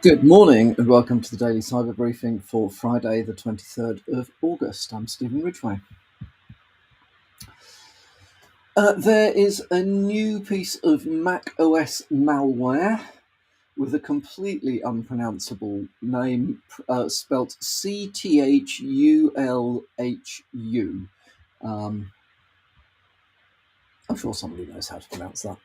Good morning and welcome to the Daily Cyber Briefing for Friday, the 23rd of August. I'm Stephen Ridgway. There is a new piece of Mac OS malware with a completely unpronounceable name spelt CTHULHU. I'm sure somebody knows how to pronounce that.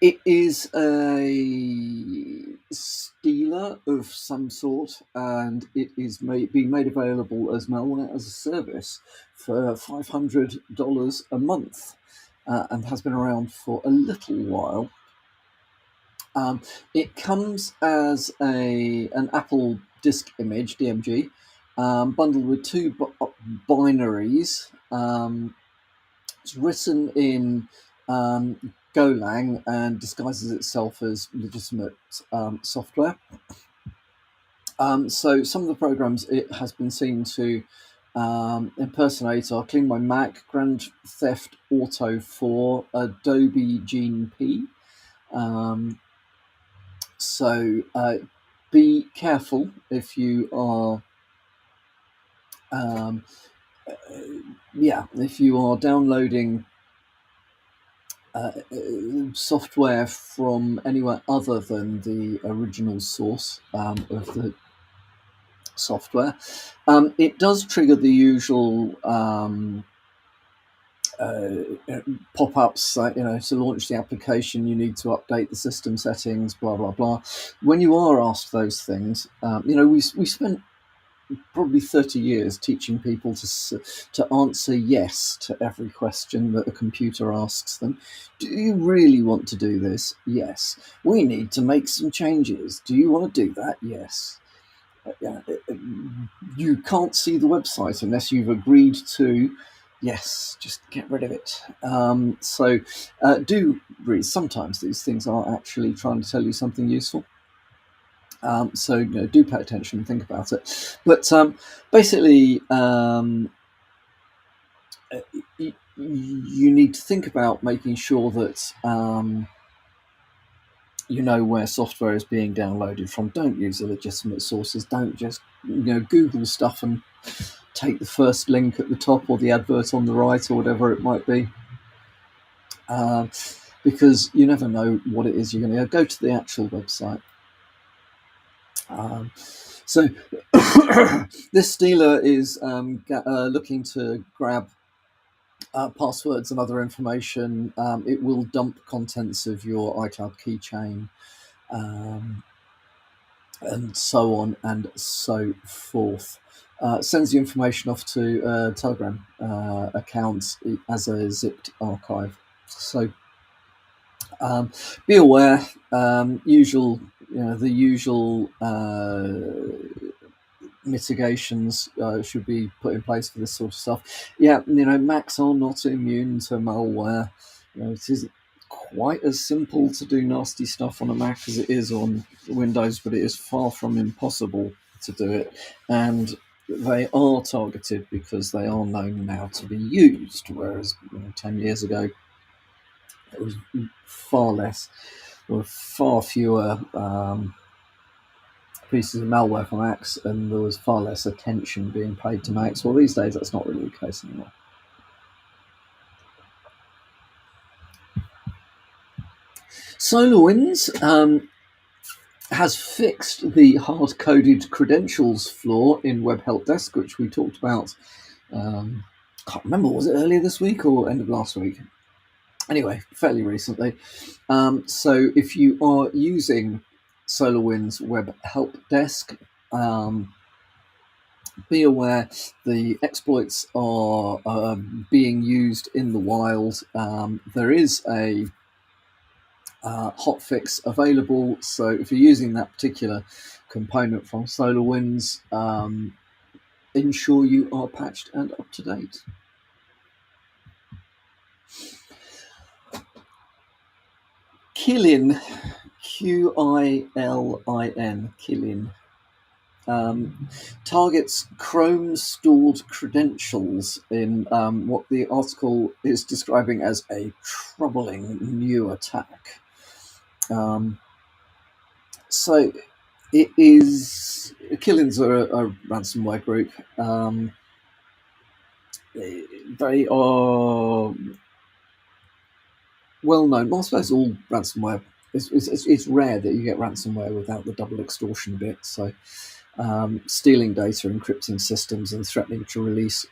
It is a stealer of some sort, and it is being made available as malware as a service for $500 a month, and has been around for a little while. It comes as an Apple disk image, DMG, bundled with two binaries. It's written in Golang and disguises itself as legitimate software. So some of the programs it has been seen to impersonate are Clean My Mac, Grand Theft Auto 4, Adobe Gene P. So be careful if you are if you are downloading software from anywhere other than the original source of the software. It does trigger the usual pop-ups, to launch the application you need to update the system settings, blah blah blah. When you are asked those things, we spent probably 30 years teaching people to answer yes to every question that a computer asks them. Do you really want to do this? Yes. We need to make some changes. Do you want to do that? Yes. You can't see the website unless you've agreed to. Yes, just get rid of it. Do read. Sometimes these things are actually trying to tell you something useful. Do pay attention and think about it. But basically, you need to think about making sure that you know where software is being downloaded from. Don't use illegitimate sources. Don't just Google stuff and take the first link at the top or the advert on the right or whatever it might be. Because you never know what it is you're going to go to the actual website. So this stealer is looking to grab passwords and other information. It will dump contents of your iCloud keychain, and so on and so forth. Sends the information off to Telegram accounts as a zipped archive. So be aware. The usual mitigations should be put in place for this sort of stuff. Macs are not immune to malware. It isn't quite as simple to do nasty stuff on a Mac as it is on Windows, but it is far from impossible to do it. And they are targeted because they are known now to be used, whereas 10 years ago it was far less. There were far fewer pieces of malware for Macs, and there was far less attention being paid to Macs. Well, these days that's not really the case anymore. SolarWinds has fixed the hard-coded credentials flaw in Web Help Desk, which we talked about. Can't remember, was it earlier this week or end of last week? Anyway, fairly recently. So if you are using SolarWinds Web Help Desk, be aware the exploits are being used in the wild. There is a hotfix available, so if you're using that particular component from SolarWinds, ensure you are patched and up to date. Qilin, Qilin, Qilin, targets Chrome stored credentials in what the article is describing as a troubling new attack. So it is Killings are a ransomware group. They are well known. Well, I suppose all ransomware. It's rare that you get ransomware without the double extortion bit. So, stealing data, encrypting systems, and threatening to release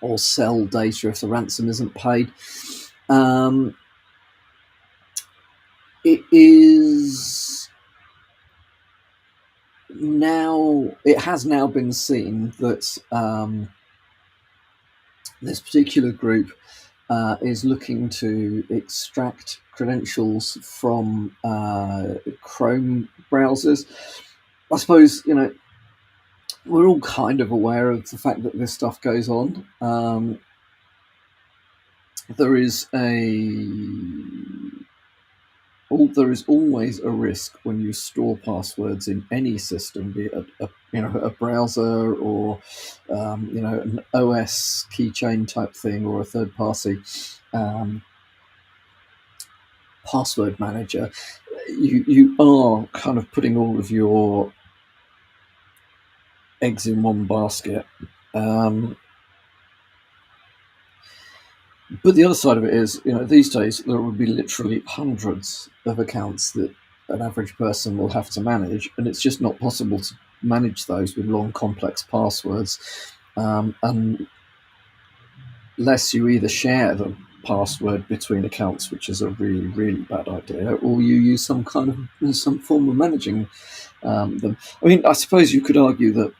or sell data if the ransom isn't paid. It is now. It has now been seen that this particular group is looking to extract credentials from Chrome browsers. I suppose, we're all kind of aware of the fact that this stuff goes on. There is always a risk when you store passwords in any system, be it a browser or an OS keychain type thing or a third party password manager. You are kind of putting all of your eggs in one basket. But the other side of it is, these days there would be literally hundreds of accounts that an average person will have to manage, and it's just not possible to manage those with long, complex passwords, unless you either share the password between accounts, which is a really, really bad idea, or you use some form of managing them. I mean, I suppose you could argue that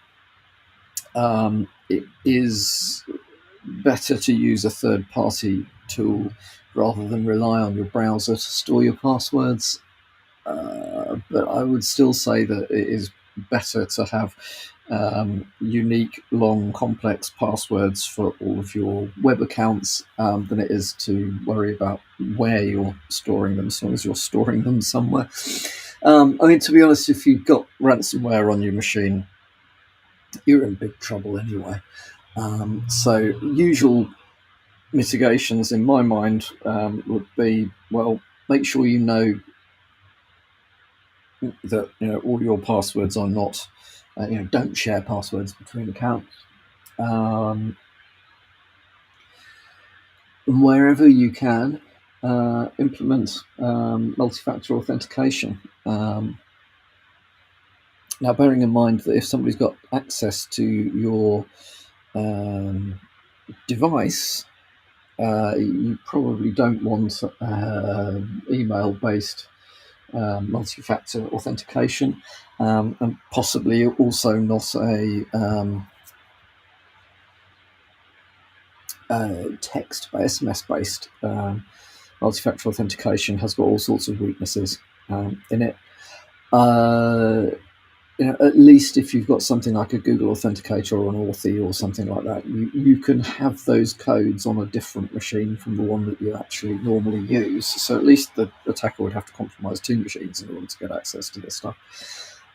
it is better to use a third-party tool rather than rely on your browser to store your passwords. But I would still say that it is better to have unique, long, complex passwords for all of your web accounts than it is to worry about where you're storing them, as long as you're storing them somewhere. I mean, to be honest, if you've got ransomware on your machine, you're in big trouble anyway. So usual mitigations in my mind would be, well, make sure you know that all your passwords are not, don't share passwords between accounts. And wherever you can, implement multi-factor authentication. Now, bearing in mind that if somebody's got access to your device, you probably don't want email-based multi-factor authentication, and possibly also not a text-based, SMS-based multi-factor authentication has got all sorts of weaknesses in it. At least if you've got something like a Google Authenticator or an Authy or something like that, you can have those codes on a different machine from the one that you actually normally use. So at least the attacker would have to compromise two machines in order to get access to this stuff.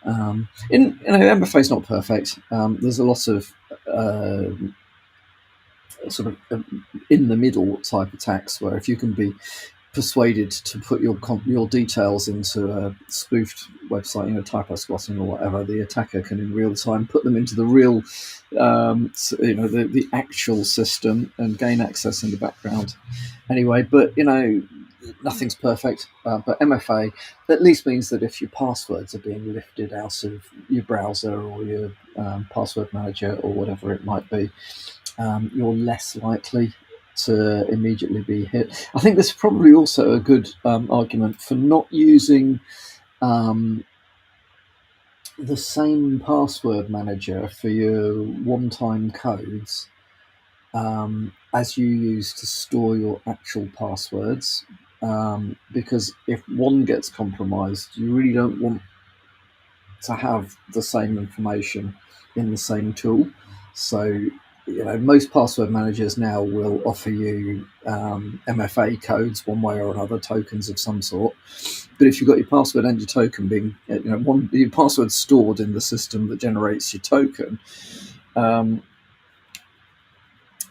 MFA is not perfect. There's a lot of sort of in the middle type attacks where if you can be persuaded to put your details into a spoofed website, typo squatting or whatever, the attacker can in real time put them into the real, the actual system and gain access in the background. Anyway, but nothing's perfect. But MFA at least means that if your passwords are being lifted out of your browser or your password manager or whatever it might be, you're less likely to immediately be hit. I think there's probably also a good argument for not using the same password manager for your one-time codes as you use to store your actual passwords, because if one gets compromised, you really don't want to have the same information in the same tool. So most password managers now will offer you MFA codes one way or another, tokens of some sort. But if you've got your password and your token being, your password stored in the system that generates your token,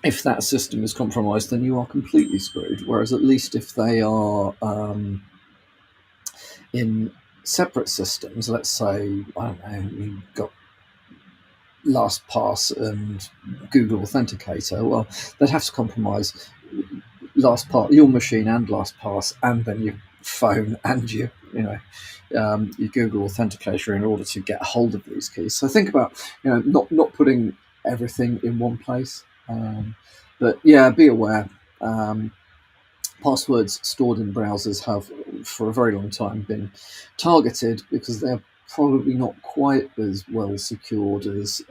if that system is compromised, then you are completely screwed. Whereas at least if they are in separate systems, let's say, I don't know, you've got LastPass and Google Authenticator, well, they'd have to compromise your machine and LastPass, and then your phone and your Google Authenticator in order to get hold of these keys. So think about not putting everything in one place, but yeah, be aware. Passwords stored in browsers have, for a very long time, been targeted because they're probably not quite as well secured as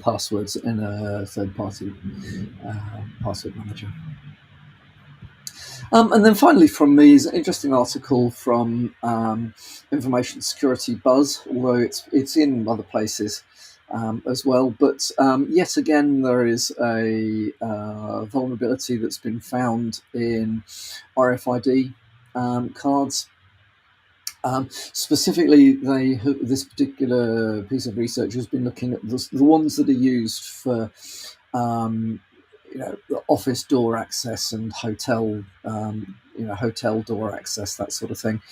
passwords in a third-party password manager. And then finally from me is an interesting article from Information Security Buzz, although it's in other places as well. But yet again, there is a vulnerability that's been found in RFID cards. Specifically, this particular piece of research has been looking at the ones that are used for office door access and hotel door access, that sort of thing.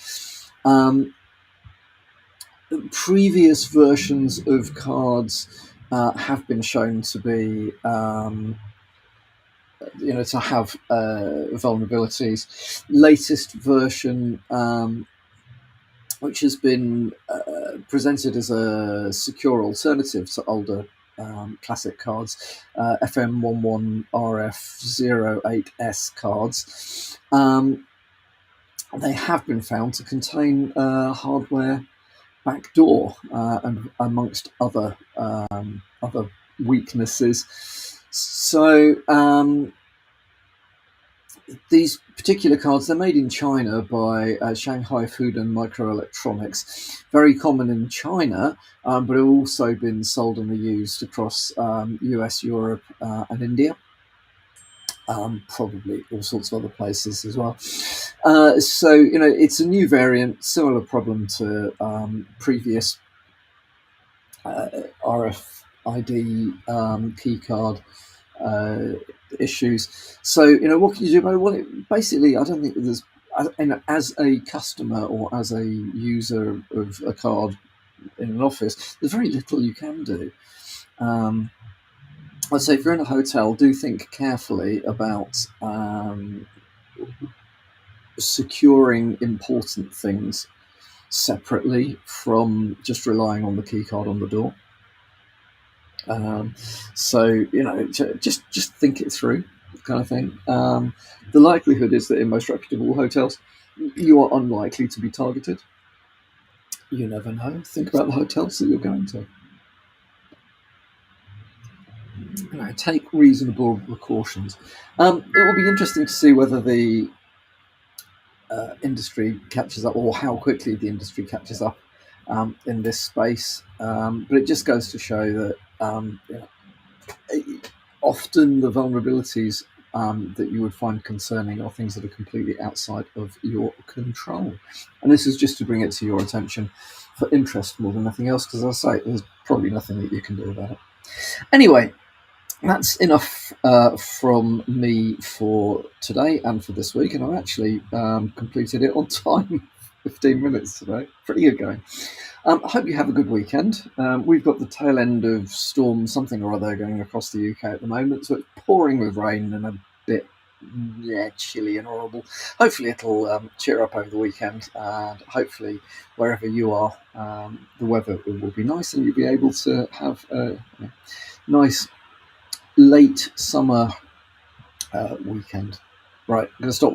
Previous versions of cards have been shown to be to have vulnerabilities. Latest version, which has been presented as a secure alternative to older classic cards, FM11RF08S cards, they have been found to contain hardware backdoor and amongst other weaknesses. So these particular cards, they're made in China by Shanghai Food and Microelectronics. Very common in China, but have also been sold and used across US, Europe, and India. Probably all sorts of other places as well. So, it's a new variant, similar problem to previous RFID keycard issues. So, what can you do about it? Well, basically, I don't think there's, as a customer or as a user of a card in an office, there's very little you can do. I'd say if you're in a hotel, do think carefully about securing important things separately from just relying on the keycard on the door. So just think it through, kind of thing. The likelihood is that in most reputable hotels, you are unlikely to be targeted. You never know. Think about the hotels that you're going to. Take reasonable precautions. It will be interesting to see whether the industry catches up, or how quickly the industry catches up in this space. But it just goes to show that often the vulnerabilities that you would find concerning are things that are completely outside of your control. And this is just to bring it to your attention for interest more than anything else, because as I say, there's probably nothing that you can do about it. Anyway, that's enough from me for today and for this week, and I've actually completed it on time. 15 minutes today. Pretty good going. I hope you have a good weekend. We've got the tail end of storm something or other going across the UK at the moment, so it's pouring with rain and a bit chilly and horrible. Hopefully it'll cheer up over the weekend, and hopefully wherever you are, the weather will be nice and you'll be able to have a nice late summer weekend. Right, I'm going to stop